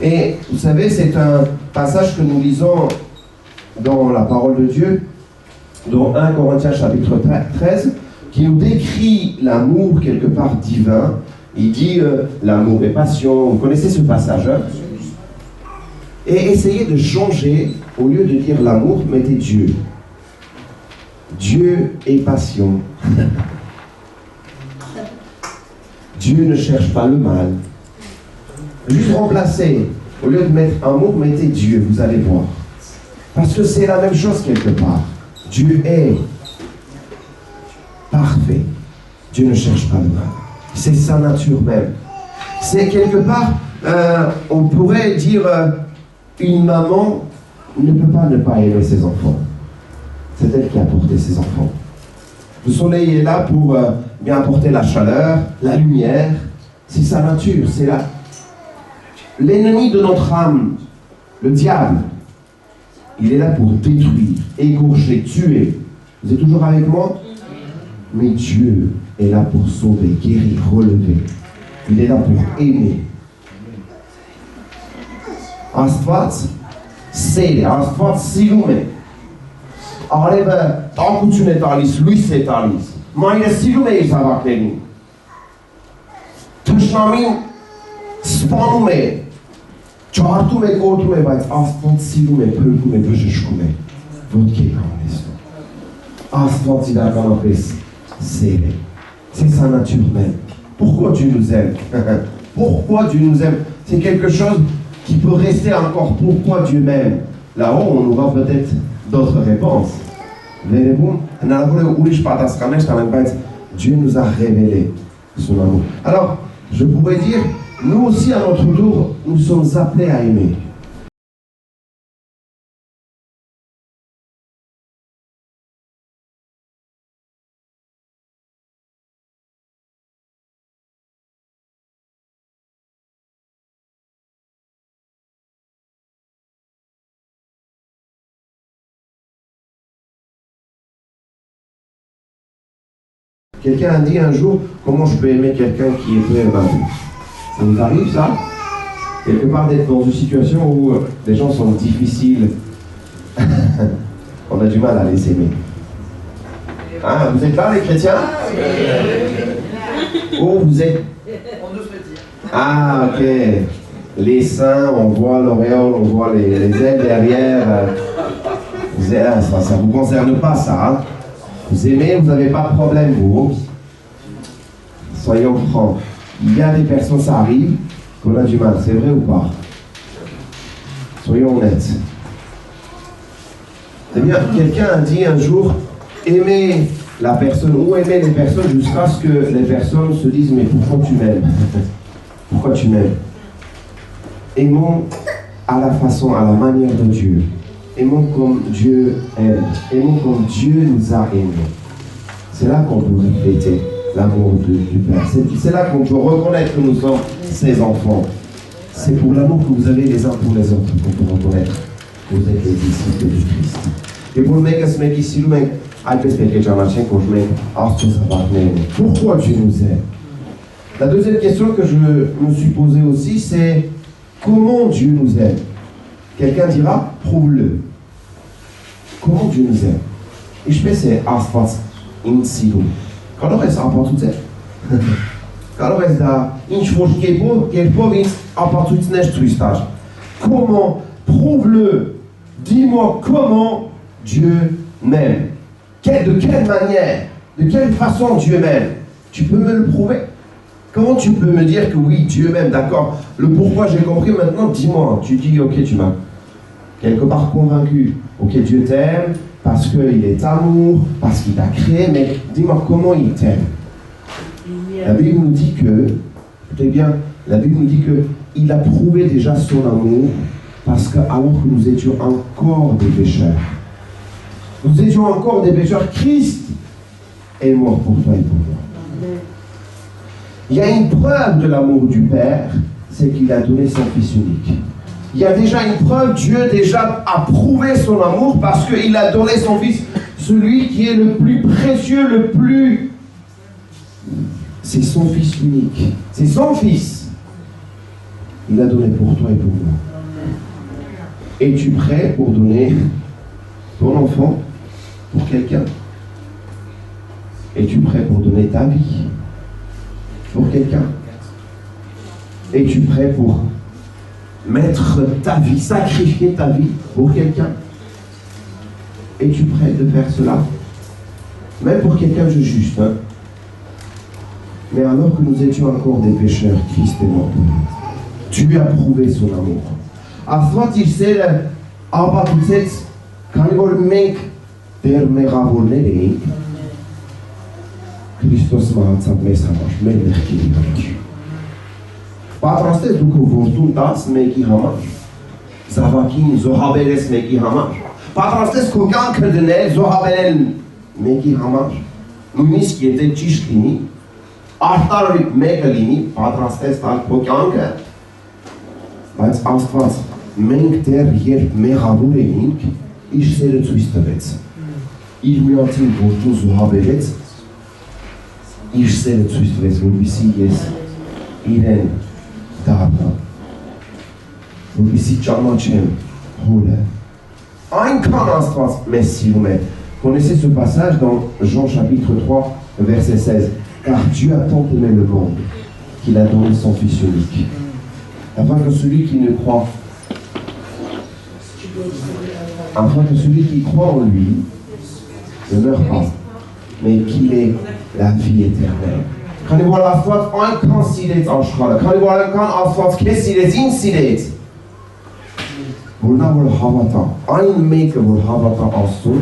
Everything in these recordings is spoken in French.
Et vous savez, c'est un passage que nous lisons dans la parole de Dieu, dans 1 Corinthiens chapitre 13, qui nous décrit l'amour quelque part divin. Il dit l'amour est passion. Vous connaissez ce passage, hein? Et essayez de changer, au lieu de dire l'amour, mettez Dieu. Dieu est passion. Dieu ne cherche pas le mal. Juste remplacer, au lieu de mettre amour, mettez Dieu, vous allez voir. Parce que c'est la même chose quelque part. Dieu est parfait. Dieu ne cherche pas le mal. C'est sa nature même. C'est quelque part, on pourrait dire, une maman ne peut pas ne pas aimer ses enfants. C'est elle qui a porté ses enfants. Le soleil est là pour bien apporter la chaleur, la lumière. C'est sa nature, c'est là. L'ennemi de notre âme, le diable, il est là pour détruire, égorger, tuer. Vous êtes toujours avec moi? Mais Dieu est là pour sauver, guérir, relever. Il est là pour aimer. Astvat, c'est Astvat silume. Arleve, tant que tu n'es talis, lui c'est talis. Mais il est silume, ça va tenir. Tchnamin, spanume. Chartume, kotume, mais Astvat silume, pulkume, pujeshkume. Votre qui est Astvat, il a comme c'est sa nature même. Pourquoi Dieu nous aime? Pourquoi Dieu nous aime? C'est quelque chose qui peut rester encore. Pourquoi Dieu m'aime? Là-haut, on aura peut-être d'autres réponses. Dieu nous a révélé son amour. Alors, je pourrais dire, nous aussi à notre tour, nous sommes appelés à aimer. Quelqu'un a dit un jour, comment je peux aimer quelqu'un qui est peu aimable? Ça vous arrive ça? Quelque part d'être dans une situation où les gens sont difficiles. On a du mal à les aimer. Hein, vous êtes là les chrétiens? Oh, vous êtes... Ah, ok. Les saints, on voit l'auréole, on voit les ailes derrière. Ça ne vous concerne pas ça, hein? Vous aimez, vous n'avez pas de problème, vous. Soyons francs. Il y a des personnes, ça arrive, qu'on a du mal. C'est vrai ou pas? Soyons honnêtes. Eh bien, quelqu'un a dit un jour, aimer la personne ou aimer les personnes jusqu'à ce que les personnes se disent, mais pourquoi tu m'aimes? Pourquoi tu m'aimes? Aimons à la façon, à la manière de Dieu. Aimons comme Dieu aime. Aimons comme Dieu nous a aimés. C'est là qu'on peut refléter l'amour du Père. C'est là qu'on peut reconnaître que nous sommes ses enfants. C'est pour l'amour que vous avez les uns pour les autres qu'on peut reconnaître que vous êtes les disciples du Christ. Et pour le mec, ce mec ici, le mec, pourquoi Dieu nous aime? La deuxième question que je me suis posée aussi, c'est comment Dieu nous aime? Quelqu'un dira, prouve-le. Comment Dieu nous aime? Et je pense que c'est Astvat in silu. Quand on reste à part tout ça, quand on reste à comment? Prouve-le. Dis-moi comment Dieu m'aime. De quelle manière? De quelle façon Dieu m'aime? Tu peux me le prouver? Comment tu peux me dire que oui, Dieu m'aime, d'accord? Le pourquoi j'ai compris maintenant, dis-moi. Tu dis, ok, tu m'as quelque part convaincu. Ok, Dieu t'aime parce qu'il est amour, parce qu'il t'a créé, mais dis-moi comment il t'aime. La Bible nous dit que, écoutez bien, la Bible nous dit qu'il a prouvé déjà son amour parce qu'alors que nous étions encore des pécheurs, nous étions encore des pécheurs, Christ est mort pour toi et pour moi. Il y a une preuve de l'amour du Père, c'est qu'il a donné son Fils unique. Il y a déjà une preuve, Dieu déjà a prouvé son amour parce qu'il a donné son Fils, celui qui est le plus précieux, le plus c'est son fils unique. C'est son fils. Il l'a donné pour toi et pour moi. Es-tu prêt pour donner ton enfant pour quelqu'un? Es-tu prêt pour donner ta vie pour quelqu'un? Es-tu prêt pour mettre ta vie, sacrifier ta vie pour quelqu'un? Es-tu prêt de faire cela? Même pour quelqu'un de juste, hein? Mais alors que nous étions encore des pécheurs, Christ est mort. Tu as prouvé son amour. Afin qu'il s'est aber du setzt, kann ich wohl mich der Meravonering Christos mahatsam mesamash melech kilimanch. Patrastes du cuvântul das meki hamash. Zavakin zohabeles meki hamash. Patrastes cu gancă de ne zohabel meki hamash. Numis qui était chishlini. Artar mekalini. Patrastes tal pokancă. Բայց Աստված մենք դեռ երբ մեղավոր էինք, իր սերը ցույց տվեց։ Իր միածին որդուն զոհաբերեց, իր սերը ցույց տվեց, որպեսզի ես իրեն դառնամ, որպեսզի ճանաչեմ հորը։ Այնքան Աստված մեզ սիրում է։ Connaissez ce passage dans Jean chapitre 3, verset 16. Car Dieu a tant aimé le monde qu'il a donné son Fils unique. Afin que celui qui croit en lui ne meure pas, mais qu'il ait la vie éternelle. Kan je wel afvat een kan silet afschalen? Kan je wel een kan afvat kesilet insilet? Volna vol havata, een meke vol havata astur.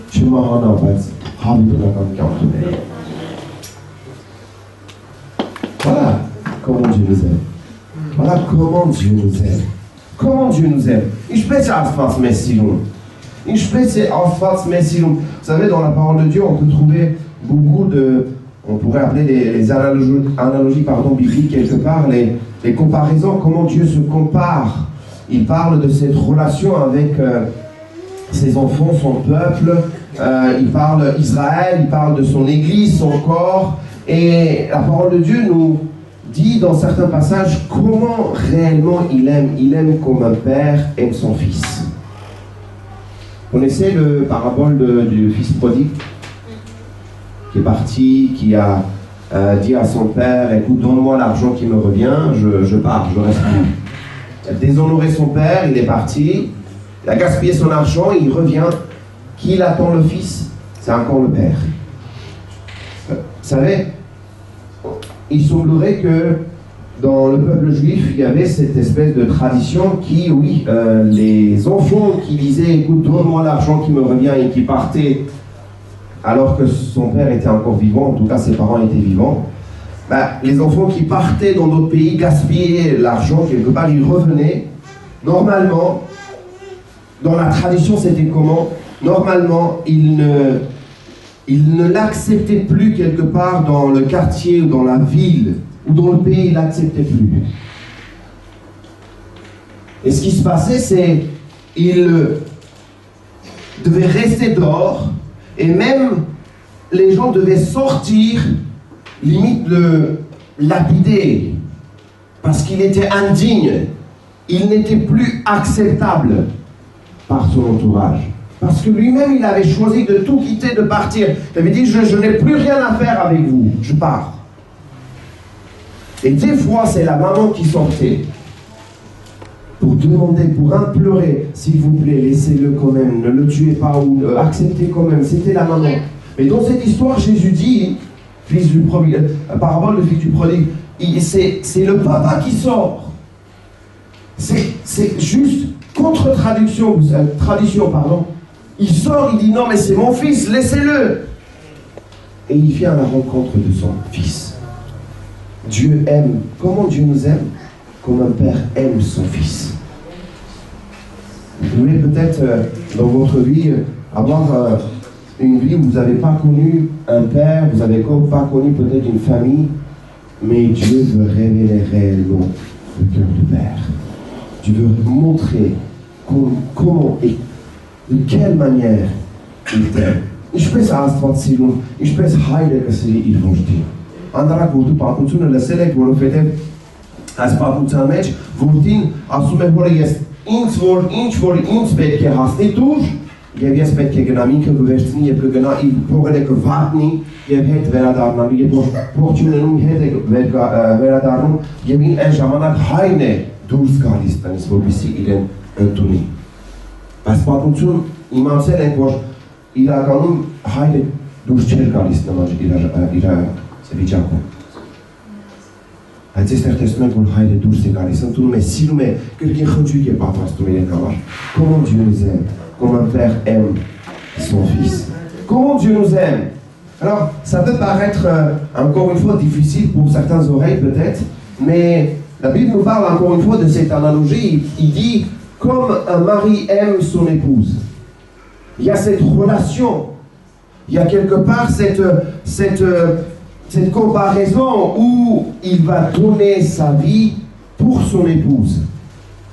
Chimahana bets, habituna kan kantoné. Voilà comment Dieu nous aime. Voilà comment Dieu nous aime. Comment Dieu nous aime. Ich bitte Astված Messilum. Ich bitte Astված Messilum. Vous savez, dans la parole de Dieu, on peut trouver beaucoup de, on pourrait appeler les analogies bibliques quelque part, les comparaisons, comment Dieu se compare. Il parle de cette relation avec ses enfants, son peuple. Il parle d'Israël, il parle de son église, son corps. Et la parole de Dieu nous dit dans certains passages comment réellement il aime. Il aime comme un père aime son fils. Vous connaissez le parabole du fils prodigue qui est parti, qui a dit à son père, écoute, donne-moi l'argent qui me revient, je pars, je reste plus. Il a déshonoré son père, il est parti, il a gaspillé son argent, il revient. Qui attend le fils? C'est encore le père. Vous savez, il semblerait que dans le peuple juif, il y avait cette espèce de tradition qui, oui, les enfants qui disaient, écoute, donne-moi l'argent qui me revient et qui partaient alors que son père était encore vivant, en tout cas ses parents étaient vivants, les enfants qui partaient dans d'autres pays, gaspillaient l'argent quelque part, ils revenaient. Normalement, dans la tradition, c'était comment? Normalement, ils ne l'acceptaient plus quelque part dans le quartier ou dans la ville ou dans le pays, ils ne l'acceptaient plus. Et ce qui se passait, c'est qu'ils devaient rester dehors et même les gens devaient sortir, limite le lapider, parce qu'il était indigne. Il n'était plus acceptable par son entourage. Parce que lui-même, il avait choisi de tout quitter, de partir. Il avait dit, je n'ai plus rien à faire avec vous, je pars. Et des fois, c'est la maman qui sortait pour demander, pour implorer, s'il vous plaît, laissez-le quand même, ne le tuez pas ou acceptez quand même. C'était la maman. Mais dans cette histoire, Jésus dit, fils du prodigue, parabole du fils du prodigue, c'est le papa qui sort. C'est juste contre-tradition, tradition, pardon. Il sort, il dit non mais c'est mon fils, laissez-le. Et il vient à la rencontre de son fils. Dieu aime. Comment Dieu nous aime? Comme un père aime son fils. Vous voulez peut-être dans votre vie avoir une vie où vous n'avez pas connu un père, vous n'avez pas connu peut-être une famille, mais Dieu veut révéler réellement le cœur du père. Dieu veut montrer comment et de quelle manière il t'aime. Ինչպես Աստվածին, ինչպես Հայրը կսիրի իր որդին։ Անդրակ որդու պատմությունը լսել եք, որովհետև այս պատմության մեջ որդին ասում է, որ ես ինչ որ ինձ պետք է հասնի դուր, եւ ես պետք է գնամ ինքը կվերցնի եւ կգնա իր փողերը կվատնի եւ հետ վերադառնալու եւ որ ողջունելու հետ է վերադառնում եւ ին այն ժամանակ Հայրն է դուրս գալիս տնից, որպեսզի իրեն ընդունի։ Բայց պատմություն իմացել ենք, որ իրականում Հայրը դուրս չէր գալիս նման իր վիճակում։ Բայց այստեղ տեսնում ենք, որ Հայրը դուրս է գալիս, ընդունում է, սիրում է, կրկին խնջույք է պատրաստում իրեն համար։ Comment Dieu nous aime, comme un père aime son fils. Comment Dieu nous aime. Alors, ça peut paraître encore une fois difficile pour certaines oreilles peut-être, mais la Bible nous parle encore une fois de cette analogie. Il dit, comme un mari aime son épouse. Il y a cette relation, il y a quelque part cette comparaison où il va donner sa vie pour son épouse.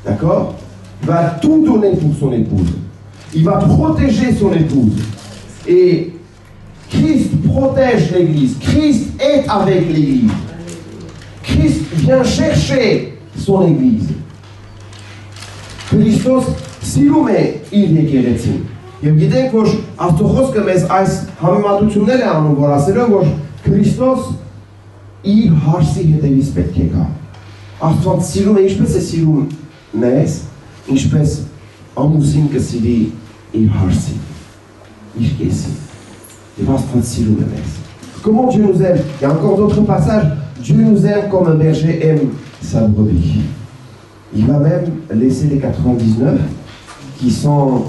D'accord? Il va tout donner pour son épouse. Il va protéger son épouse. Et Christ protège l'Église. Christ est avec l'Église. Christ vient chercher son Église. Christos սիրում է իր եկեղեցին։ Եվ գիտենք, որ Աստծո մեզ այս համեմատություններ է անում, որ ասելով, որ Քրիստոս իր հարսի հետևից պետք է գա։ Աստված սիրում է, ինչպես է սիրում մեզ, ինչպես ամուսին կսիրի իր հարսին, իր կեսին։ Եվ Աստված սիրում է մեզ։ Comment Dieu nous aime? Il y a encore d'autres passages. Dieu nous aime comme un berger aime sa brebis. Il va même laisser les 99 qui sont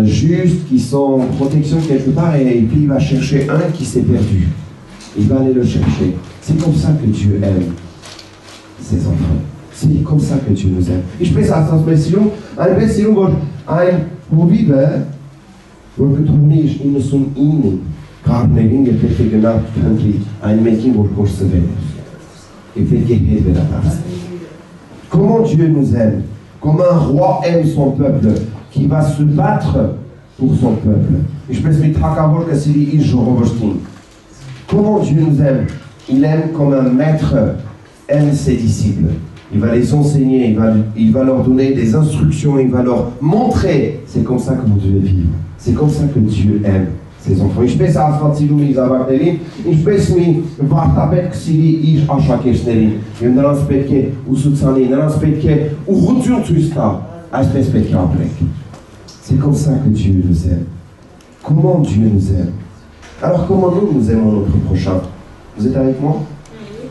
justes, qui sont en protection quelque part, et puis il va chercher un qui s'est perdu. Il va aller le chercher. C'est comme ça que Dieu aime ses enfants. C'est comme ça que Dieu nous aime. Ich spreche als Transmission, eine Beziehung, wo ein Probibe, wo getrunnisch in sun in carnerin e perché genat country, ein making wo corse vede. Et perché hede la tasse. Comment Dieu nous aime, comme un roi aime son peuple, qui va se battre pour son peuple. Ich spreche mit Hakavor que c'est il Comment Dieu nous aime? Il aime comme un maître aime ses disciples. Il va les enseigner, il va leur donner des instructions, il va leur montrer. C'est comme ça que vous devez vivre. C'est comme ça que Dieu aime ses enfants. Ich weiß, als was sie mir gesagt haben, ich weiß mir, was da bet ksili ich ashakeshnerin. Und dann spetke usutsani, dann spetke urutun tuista, als spetke abrek. C'est comme ça que Dieu nous aime. Comment Dieu nous aime? Alors comment nous aimons notre prochain? Vous êtes avec moi?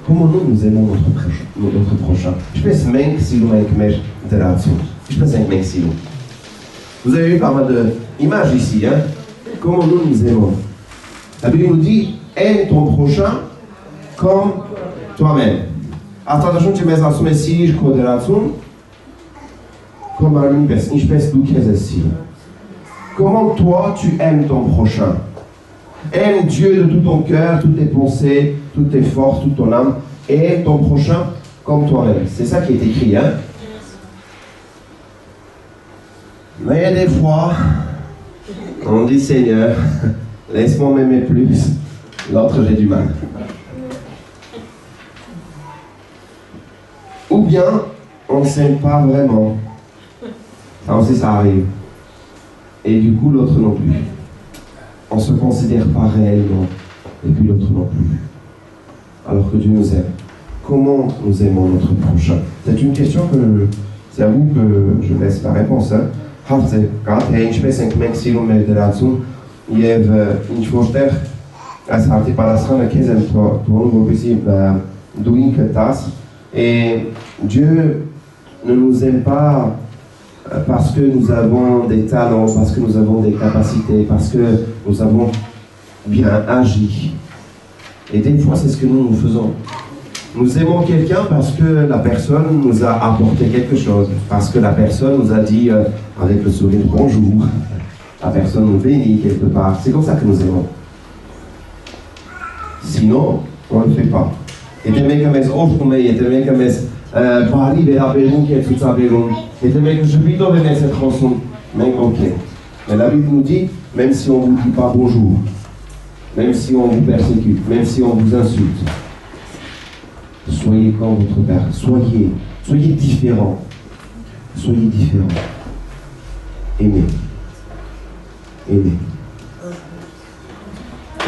Comment nous aimons notre prochain? Je pense même si nous de l'action. Je pense même si nous. Vous avez vu pas mal d'images ici, hein? Comment nous aimons? La Bible nous dit, aime ton prochain comme toi-même. Attention, tu mets en somme si je crois de l'action. Comme un une espèce de comment toi tu aimes ton prochain? Aime Dieu de tout ton cœur, toutes tes pensées, toutes tes forces, toute ton âme. Et aime ton prochain comme toi-même. C'est ça qui est écrit, hein? Mais des fois, on dit Seigneur, laisse-moi m'aimer plus. L'autre, j'ai du mal. Ou bien, on ne s'aime pas vraiment. Ça aussi, ça arrive. Et du coup, l'autre non plus. On ne se considère pas réellement. Et puis l'autre non plus. Alors que Dieu nous aime. Comment nous aimons notre prochain? C'est une question que c'est à vous que je laisse la réponse. Hartze, gaat hij in spesing met Silo met de raadzoen. Je hebt in voorstel, als hij pas la semaine qui est pour nous ici doing que tas. Et Dieu ne nous aime pas parce que nous avons des talents, parce que nous avons des capacités, parce que nous avons bien agi. Et des fois, c'est ce que nous faisons. Nous aimons quelqu'un parce que la personne nous a apporté quelque chose, parce que la personne nous a dit avec le sourire bonjour, la personne nous bénit quelque part. C'est comme ça que nous aimons. Sinon, on ne le fait pas. Et te meek mes opgenomen, et te meek mes Paris de la Pérou qui est tout ça Pérou, et te meek je vis dans cette chanson, mais ok. Mais la Bible nous dit, même si on ne vous dit pas bonjour, même si on vous persécute, même si on vous insulte. Soyez comme votre Père. Soyez différents. Soyez différents. Aimez. Aimez.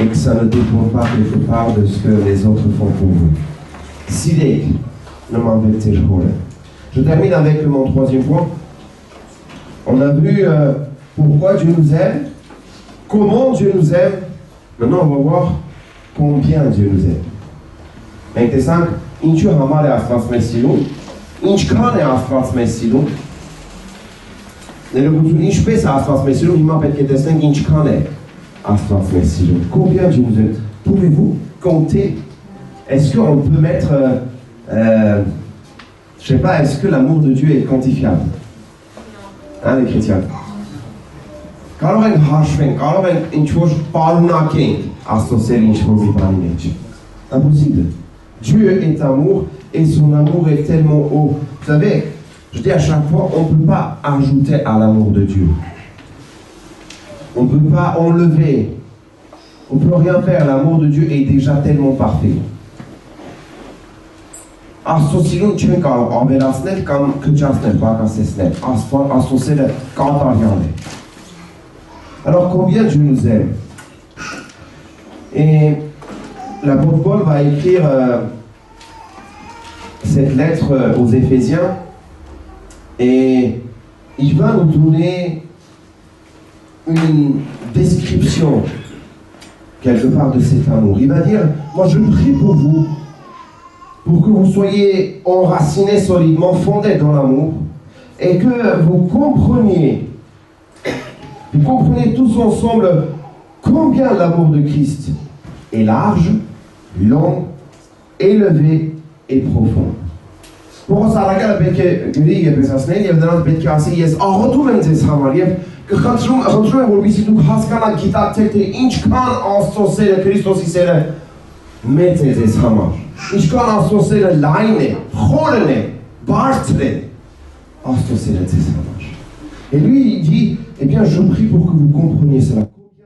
Et que ça ne dépend pas quelque part de ce que les autres font pour vous. Sidek, ne m'embêtez pas. Je termine avec mon troisième point. On a vu pourquoi Dieu nous aime, comment Dieu nous aime. Maintenant, on va voir combien Dieu nous aime. Interessant, inci hamare Astված մեզ սիրում, ինչքան է Աստված մեզ սիրում, ներողություն, ինչպես է Աստված մեզ սիրում, հիմա պետք է տեսնենք ինչքան է Աստված մեզ սիրում. Combien Dieu nous aime? Pouvez-vous compter? Est-ce qu'on peut mettre, je sais pas, est-ce que l'amour de Dieu est quantifiable? Hein, les chrétiens? Կարող ենք հաշվենք, կարող ենք ինչ-որ պարունակենք Աստծոսեր ինչ-որ մի բանի մեջ. Impossible. Dieu est amour et son amour est tellement haut. Vous savez, je dis à chaque fois, on ne peut pas ajouter à l'amour de Dieu. On ne peut pas enlever. On ne peut rien faire. L'amour de Dieu est déjà tellement parfait. Աստծոսիրուն չեն կարող ավելացնել կամ քչացնել, բաղկացնել. Աստծոսերը կատարյալ է. Alors combien Dieu nous aime? Et l'apôtre Paul va écrire cette lettre aux Éphésiens et il va nous donner une description quelque part de cet amour. Il va dire, moi je prie pour vous, pour que vous soyez enracinés solidement, fondés dans l'amour et que vous compreniez tous ensemble combien l'amour de Christ est large, long, élevé et profond. Pour ça, la gare պետք է գրի եւ հեսասնել եւ նրանց պետք է ասի ես աղոթում եմ ձեզ համար եւ խնդրում եմ որպեսզի դուք հասկանաք գիտակցեք թե ինչքան Աստծո սերը Քրիստոսի սերը մեծ է ձեզ համար. Ինչքան Աստծո սերը լայն է, խորն է, բարձր է Աստծո սերը ձեզ համար. Et lui il dit, eh bien je prie pour que vous compreniez cela.